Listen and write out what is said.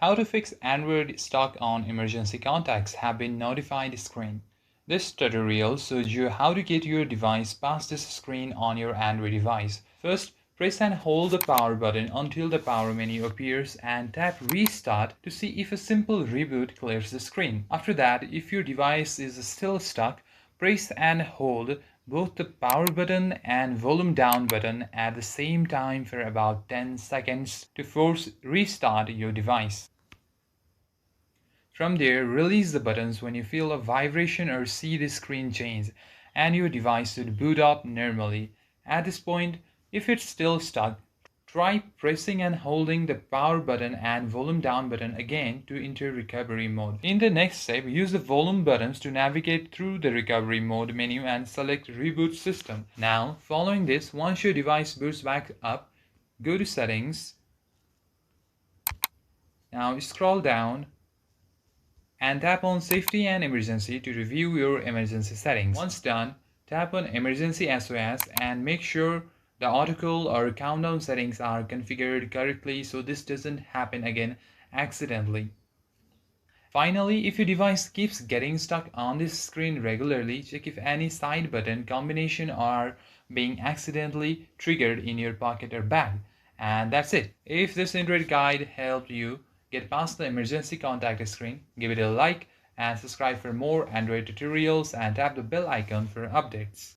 How to fix Android stuck on emergency contacts have been notified screen. This tutorial shows you how to get your device past this screen on your Android device. First, press and hold the power button until the power menu appears and tap restart to see if a simple reboot clears the screen. After that, if your device is still stuck, press and hold both the power button and volume down button at the same time for about 10 seconds to force restart your device. From there, release the buttons when you feel a vibration or see the screen change, and your device should boot up normally. At this point, if it's still stuck, try pressing and holding the power button and volume down button again to enter recovery mode. In the next step, use the volume buttons to navigate through the recovery mode menu and select Reboot System. Now, following this, once your device boots back up, go to Settings. Now scroll down and tap on Safety and Emergency to review your emergency settings. Once done, tap on Emergency SOS and make sure the autocall or countdown settings are configured correctly so this doesn't happen again accidentally. Finally, if your device keeps getting stuck on this screen regularly, check if any side button combination are being accidentally triggered in your pocket or bag. And that's it. If this Android guide helped you get past the emergency contact screen, give it a like and subscribe for more Android tutorials and tap the bell icon for updates.